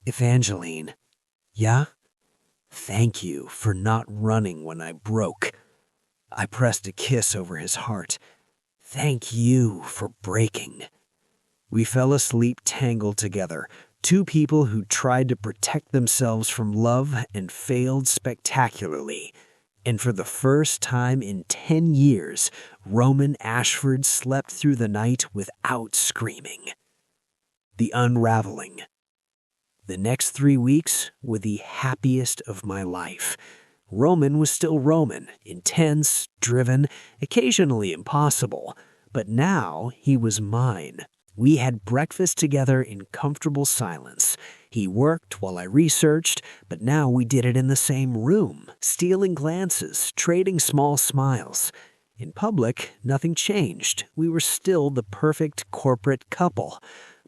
"Evangeline." "Yeah?" "Thank you for not running when I broke." I pressed a kiss over his heart. "Thank you for breaking." We fell asleep tangled together, two people who tried to protect themselves from love and failed spectacularly. And for the first time in 10 years, Roman Ashford slept through the night without screaming. The unraveling. The next 3 weeks were the happiest of my life. Roman was still Roman, intense, driven, occasionally impossible. But now he was mine. We had breakfast together in comfortable silence. He worked while I researched, but now we did it in the same room, stealing glances, trading small smiles. In public, nothing changed. We were still the perfect corporate couple.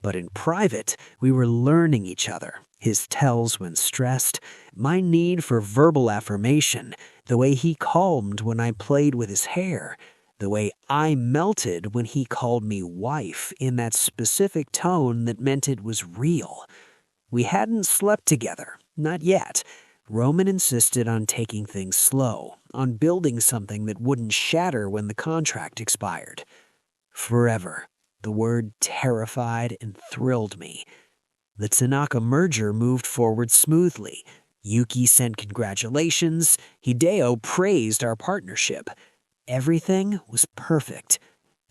But in private, we were learning each other. His tells when stressed, my need for verbal affirmation, the way he calmed when I played with his hair, the way I melted when he called me wife in that specific tone that meant it was real. We hadn't slept together, not yet. Roman insisted on taking things slow, on building something that wouldn't shatter when the contract expired. Forever. The word terrified and thrilled me. The Tanaka merger moved forward smoothly. Yuki sent congratulations. Hideo praised our partnership. Everything was perfect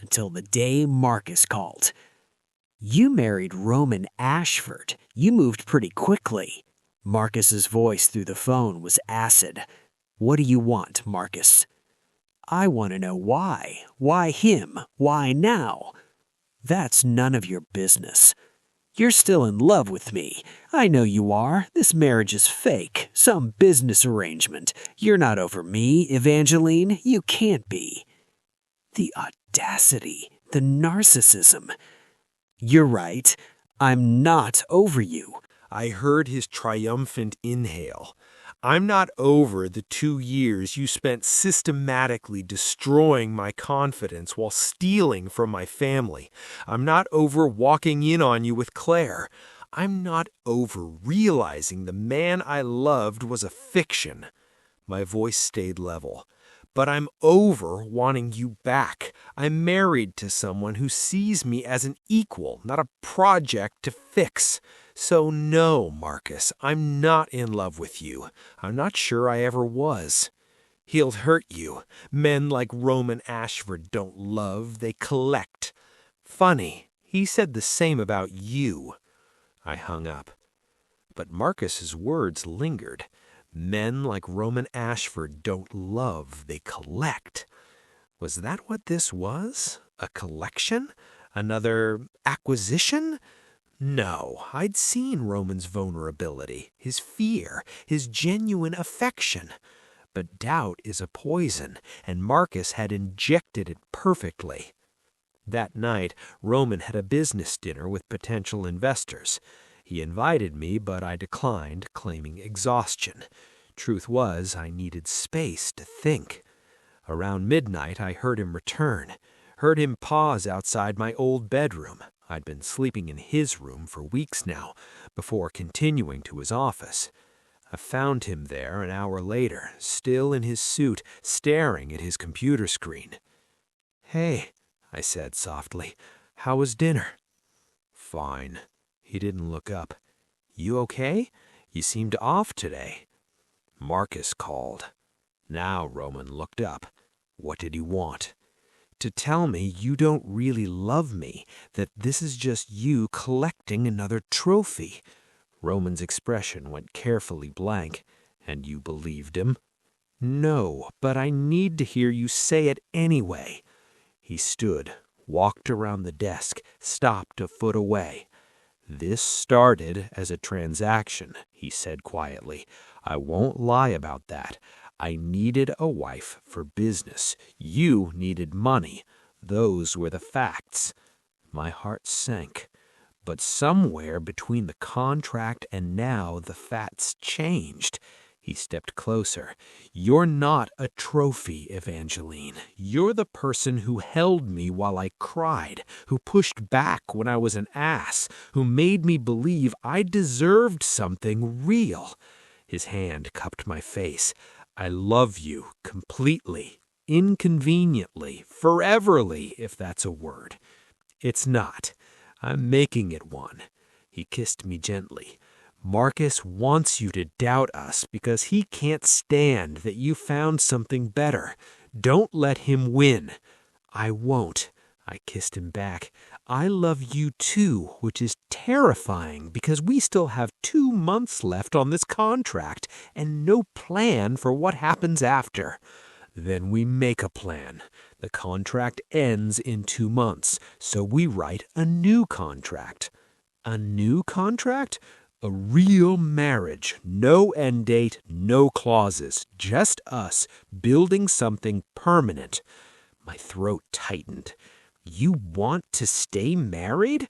until the day Marcus called. "You married Roman Ashford. You moved pretty quickly." Marcus's voice through the phone was acid. "What do you want, Marcus?" "I want to know why. Why him? Why now?" "That's none of your business. You're still in love with me. I know you are. This marriage is fake. Some business arrangement. You're not over me, Evangeline. You can't be." The audacity. The narcissism. "You're right. I'm not over you." I heard his triumphant inhale. "I'm not over the 2 years you spent systematically destroying my confidence while stealing from my family. I'm not over walking in on you with Claire. I'm not over realizing the man I loved was a fiction." My voice stayed level. "But I'm over wanting you back. I'm married to someone who sees me as an equal, not a project to fix. So no, Marcus, I'm not in love with you. I'm not sure I ever was. He'll hurt you. Men like Roman Ashford don't love, they collect. Funny, he said the same about you." I hung up. But Marcus's words lingered. Men like Roman Ashford don't love, they collect. Was that what this was? A collection? Another acquisition? No, I'd seen Roman's vulnerability, his fear, his genuine affection. But doubt is a poison, and Marcus had injected it perfectly. That night, Roman had a business dinner with potential investors. He invited me, but I declined, claiming exhaustion. Truth was, I needed space to think. Around midnight, I heard him return, heard him pause outside my old bedroom. I'd been sleeping in his room for weeks now, before continuing to his office. I found him there an hour later, still in his suit, staring at his computer screen. "Hey," I said softly, "how was dinner?" "Fine." He didn't look up. "You okay? You seemed off today." Marcus called. Now Roman looked up. What did he want? "To tell me you don't really love me, that this is just you collecting another trophy." Roman's expression went carefully blank. And you believed him? No, but I need to hear you say it anyway. He stood, walked around the desk, stopped a foot away. This started as a transaction, he said quietly. I won't lie about that. I needed a wife for business. You needed money. Those were the facts. My heart sank. But somewhere between the contract and now, the facts changed. He stepped closer. You're not a trophy, Evangeline. You're the person who held me while I cried, who pushed back when I was an ass, who made me believe I deserved something real. His hand cupped my face. I love you completely, inconveniently, foreverly, if that's a word. It's not. I'm making it one. He kissed me gently. Marcus wants you to doubt us because he can't stand that you found something better. Don't let him win. I won't. I kissed him back. I love you too, which is terrifying because we still have 2 months left on this contract and no plan for what happens after. Then we make a plan. The contract ends in 2 months, so we write a new contract. A new contract? A real marriage. No end date, no clauses. Just us building something permanent. My throat tightened. You want to stay married?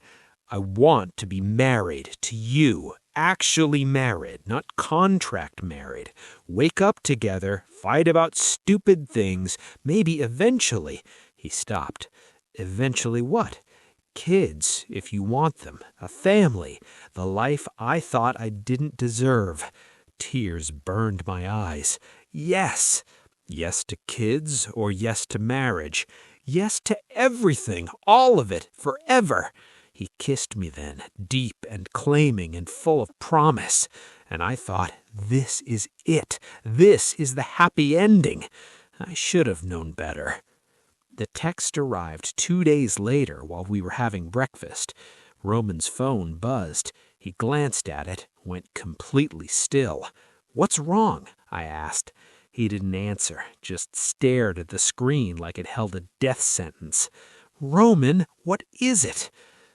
I want to be married to you. Actually married, not contract married. Wake up together, fight about stupid things, maybe eventually. He stopped. Eventually what? Kids, if you want them, a family, the life I thought I didn't deserve. Tears burned my eyes. Yes. Yes to kids or yes to marriage. Yes to everything, all of it, forever. He kissed me then, deep and claiming and full of promise. And I thought, this is it. This is the happy ending. I should have known better. The text arrived 2 days later while we were having breakfast. Roman's phone buzzed. He glanced at it, went completely still. What's wrong? I asked. He didn't answer, just stared at the screen like it held a death sentence. Roman, what is it?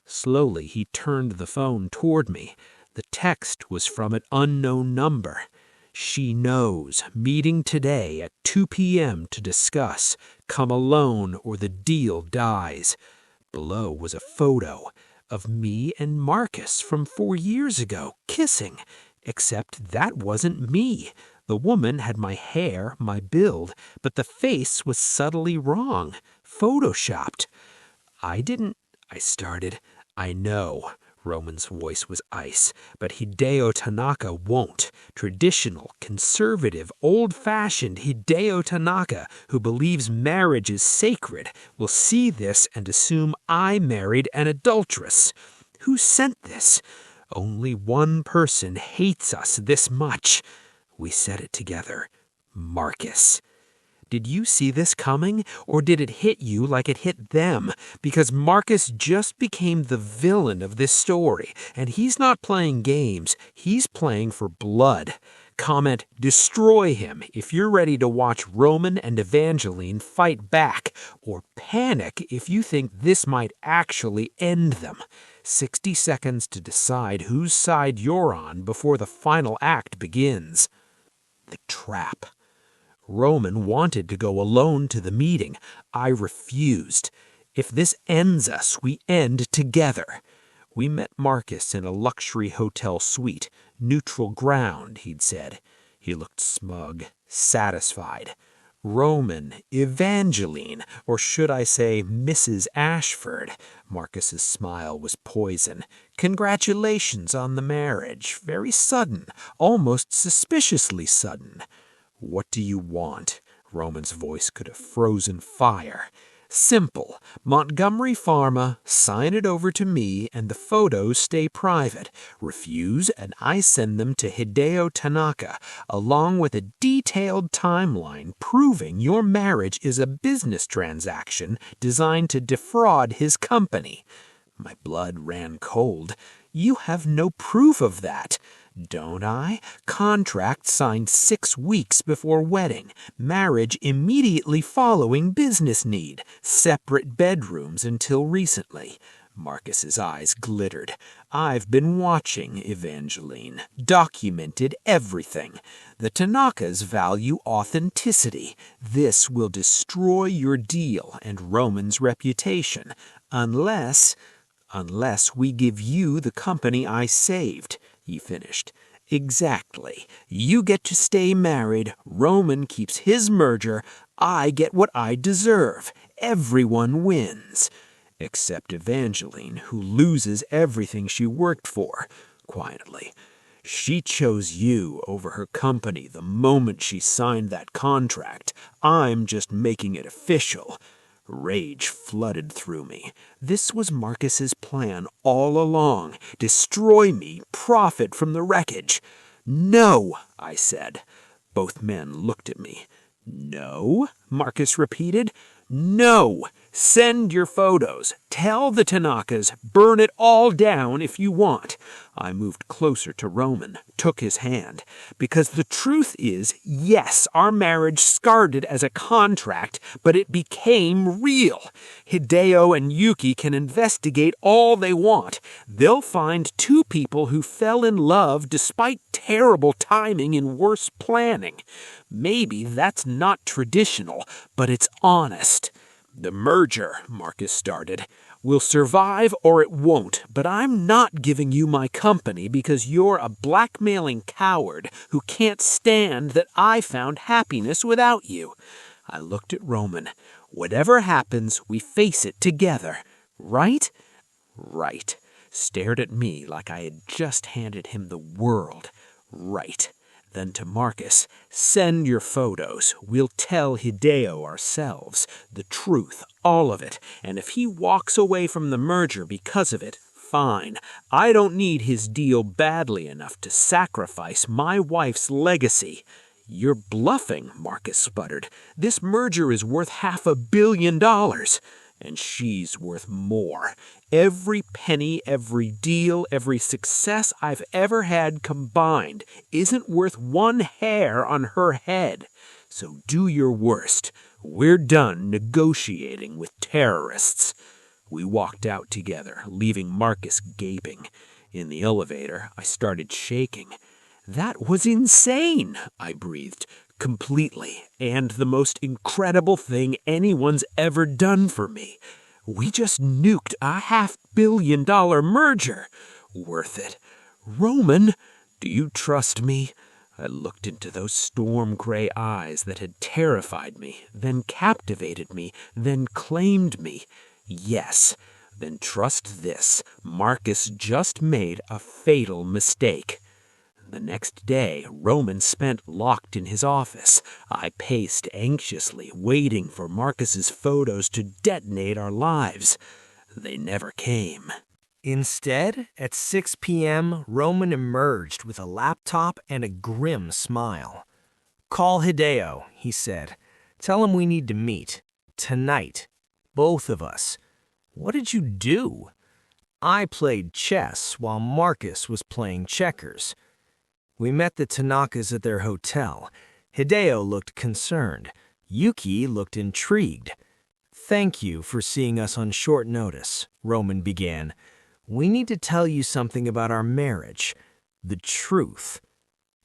Slowly he turned the phone toward me. The text was from an unknown number. She knows. Meeting today at 2 p.m. to discuss. Come alone or the deal dies. Below was a photo of me and Marcus from 4 years ago, kissing. Except that wasn't me. The woman had my hair, my build, but the face was subtly wrong. Photoshopped. I started. I know. Roman's voice was ice, but Hideo Tanaka won't. Traditional, conservative, old-fashioned Hideo Tanaka, who believes marriage is sacred, will see this and assume I married an adulteress. Who sent this? Only one person hates us this much. We said it together. Marcus. Did you see this coming, or did it hit you like it hit them? Because Marcus just became the villain of this story, and he's not playing games, he's playing for blood. Comment, destroy him if you're ready to watch Roman and Evangeline fight back, or panic if you think this might actually end them. 60 seconds to decide whose side you're on before the final act begins. The trap. Roman wanted to go alone to the meeting. I refused. If this ends us, we end together. We met Marcus in a luxury hotel suite. Neutral ground, he'd said. He looked smug, satisfied. Roman, Evangeline, or should I say Mrs. Ashford. Marcus's smile was poison. Congratulations on the marriage. Very sudden, almost suspiciously sudden. What do you want? Roman's voice could have frozen fire. Simple. Montgomery Pharma, sign it over to me and the photos stay private. Refuse and I send them to Hideo Tanaka, along with a detailed timeline proving your marriage is a business transaction designed to defraud his company. My blood ran cold. You have no proof of that. Don't I? Contract signed 6 weeks before wedding. Marriage immediately following business need. Separate bedrooms until recently. Marcus's eyes glittered. I've been watching, Evangeline. Documented everything. The Tanakas value authenticity. This will destroy your deal and Roman's reputation. Unless we give you the company I saved, he finished. Exactly. You get to stay married. Roman keeps his merger. I get what I deserve. Everyone wins. Except Evangeline, who loses everything she worked for, quietly. She chose you over her company the moment she signed that contract. I'm just making it official. Rage flooded through me. This was Marcus's plan all along. Destroy me, profit from the wreckage. No, I said. Both men looked at me. No, Marcus repeated. No! Send your photos. Tell the Tanakas, burn it all down if you want. I moved closer to Roman, took his hand. Because the truth is, yes, our marriage started as a contract, but it became real. Hideo and Yuki can investigate all they want. They'll find 2 people who fell in love despite terrible timing and worse planning. Maybe that's not traditional, but it's honest. The merger, Marcus started, will survive or it won't, but I'm not giving you my company because you're a blackmailing coward who can't stand that I found happiness without you. I looked at Roman. Whatever happens, we face it together. Right? Right. Stared at me like I had just handed him the world. Right. Then to Marcus, send your photos. We'll tell Hideo ourselves. The truth, all of it. And if he walks away from the merger because of it, fine. I don't need his deal badly enough to sacrifice my wife's legacy. You're bluffing, Marcus sputtered. This merger is worth $500 million. And she's worth more. Every penny, every deal, every success I've ever had combined isn't worth one hair on her head. So do your worst. We're done negotiating with terrorists. We walked out together, leaving Marcus gaping. In the elevator, I started shaking. That was insane, I breathed. Completely, and the most incredible thing anyone's ever done for me. We just nuked a $500 million merger. Worth it. Roman, do you trust me? I looked into those storm-gray eyes that had terrified me, then captivated me, then claimed me. Yes. Then trust this. Marcus just made a fatal mistake. The next day, Roman spent locked in his office. I paced anxiously, waiting for Marcus's photos to detonate our lives. They never came. Instead, at 6 p.m., Roman emerged with a laptop and a grim smile. "Call Hideo," he said. "Tell him we need to meet. Tonight. Both of us." "What did you do?" "I played chess while Marcus was playing checkers." We met the Tanakas at their hotel. Hideo looked concerned. Yuki looked intrigued. "Thank you for seeing us on short notice," Roman began. "We need to tell you something about our marriage. The truth."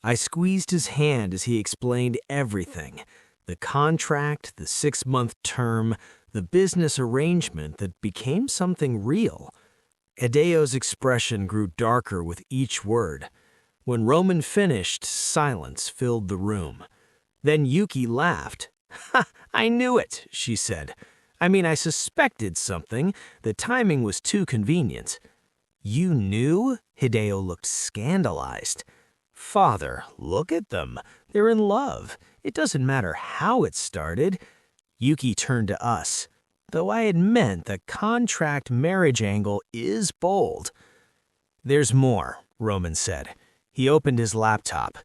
I squeezed his hand as he explained everything. The contract, the 6-month term, the business arrangement that became something real. Hideo's expression grew darker with each word. When Roman finished, silence filled the room. Then Yuki laughed. "Ha, I knew it," she said. I suspected something. The timing was too convenient." "You knew?" Hideo looked scandalized. "Father, look at them. They're in love. It doesn't matter how it started." Yuki turned to us. "Though I admit the contract marriage angle is bold." "There's more," Roman said. He opened his laptop.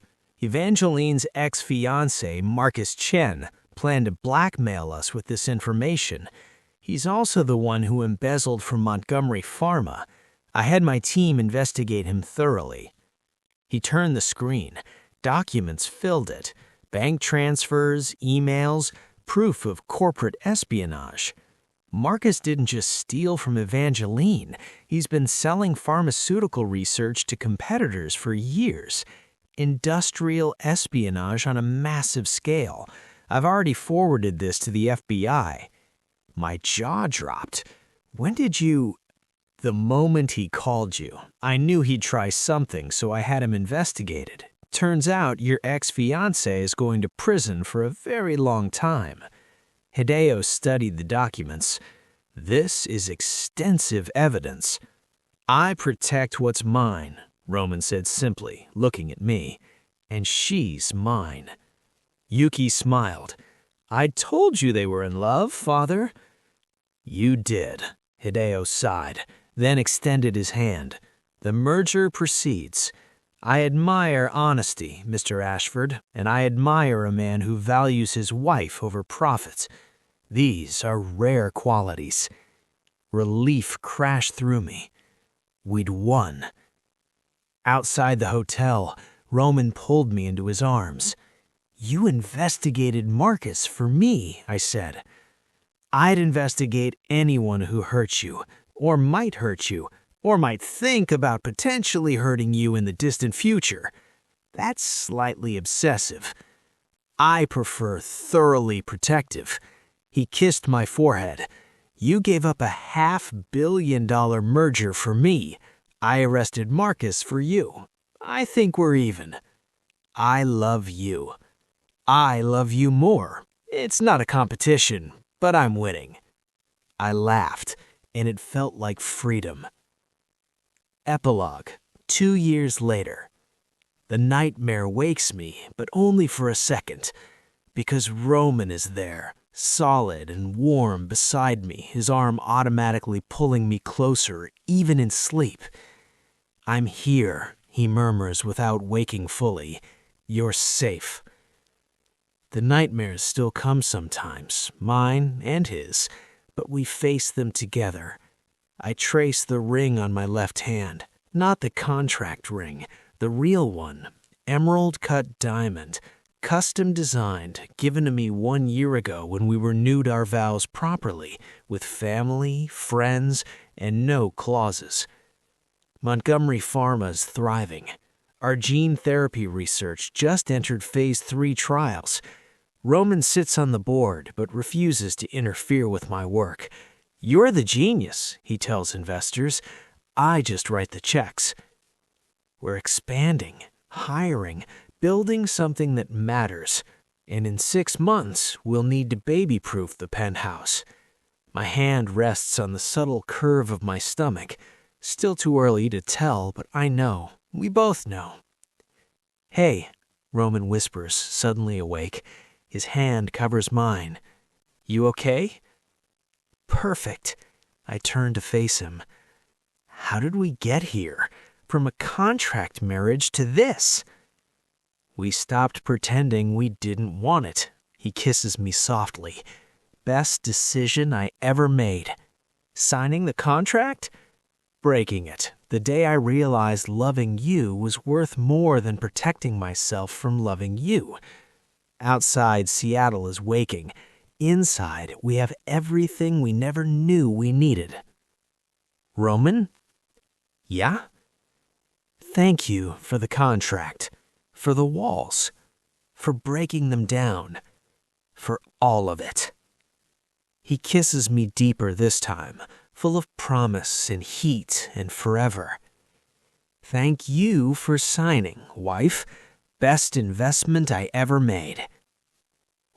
Evangeline's ex-fiancé, Marcus Chen, planned to blackmail us with this information. He's also the one who embezzled from Montgomery Pharma. I had my team investigate him thoroughly. He turned the screen. Documents filled it. Bank transfers, emails, proof of corporate espionage. Marcus didn't just steal from Evangeline. He's been selling pharmaceutical research to competitors for years. Industrial espionage on a massive scale. I've already forwarded this to the FBI. My jaw dropped. When did you... The moment he called you, I knew he'd try something, so I had him investigated. Turns out your ex-fiancé is going to prison for a very long time. Hideo studied the documents. This is extensive evidence. I protect what's mine, Roman said simply, looking at me. And she's mine. Yuki smiled. I told you they were in love, father. You did, Hideo sighed, then extended his hand. The merger proceeds. I admire honesty, Mr. Ashford, and I admire a man who values his wife over profits. These are rare qualities. Relief crashed through me. We'd won. Outside the hotel, Roman pulled me into his arms. You investigated Marcus for me, I said. I'd investigate anyone who hurts you, or might hurt you, or might think about potentially hurting you in the distant future. That's slightly obsessive. I prefer thoroughly protective. He kissed my forehead. You gave up a $500 million merger for me. I arrested Marcus for you. I think we're even. I love you. I love you more. It's not a competition, but I'm winning. I laughed, and it felt like freedom. Epilogue, 2 years later. The nightmare wakes me, but only for a second, because Roman is there, solid and warm beside me, his arm automatically pulling me closer, even in sleep. I'm here, he murmurs without waking fully. You're safe. The nightmares still come sometimes, mine and his, but we face them together. I trace the ring on my left hand, not the contract ring, the real one, emerald-cut diamond, custom designed, given to me 1 year ago when we renewed our vows properly, with family, friends, and no clauses. Montgomery Pharma's thriving. Our gene therapy research just entered phase 3 trials. Roman sits on the board but refuses to interfere with my work. You're the genius, he tells investors. I just write the checks. We're expanding, hiring, building something that matters. And in 6 months, we'll need to baby-proof the penthouse. My hand rests on the subtle curve of my stomach. Still too early to tell, but I know. We both know. Hey, Roman whispers, suddenly awake. His hand covers mine. You okay? Perfect. I turn to face him. How did we get here? From a contract marriage to this? We stopped pretending we didn't want it. He kisses me softly. Best decision I ever made. Signing the contract? Breaking it. The day I realized loving you was worth more than protecting myself from loving you. Outside, Seattle is waking. Inside, we have everything we never knew we needed. Roman? Yeah? Thank you for the contract, for the walls, for breaking them down, for all of it. He kisses me deeper this time, full of promise and heat and forever. Thank you for signing, wife. Best investment I ever made.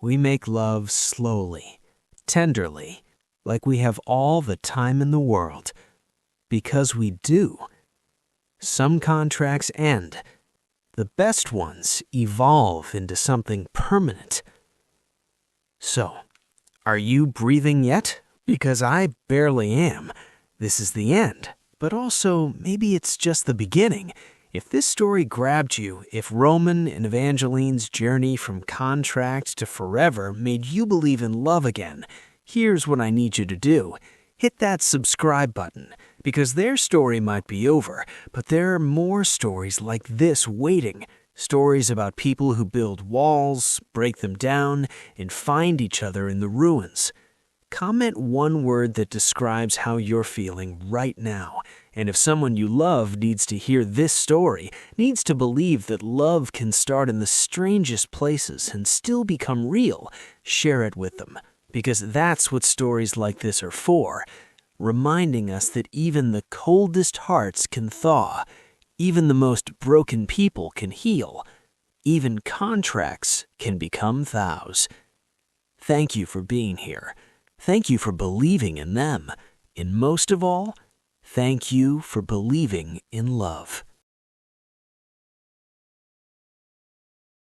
We make love slowly, tenderly, like we have all the time in the world. Because we do. Some contracts end. The best ones evolve into something permanent. So, are you breathing yet? Because I barely am. This is the end. But also, maybe it's just the beginning. If this story grabbed you, if Roman and Evangeline's journey from contract to forever made you believe in love again, here's what I need you to do. Hit that subscribe button. Because their story might be over, but there are more stories like this waiting. Stories about people who build walls, break them down, and find each other in the ruins. Comment one word that describes how you're feeling right now. And if someone you love needs to hear this story, needs to believe that love can start in the strangest places and still become real, share it with them. Because that's what stories like this are for. Reminding us that even the coldest hearts can thaw. Even the most broken people can heal. Even contracts can become vows. Thank you for being here. Thank you for believing in them. And most of all, thank you for believing in love.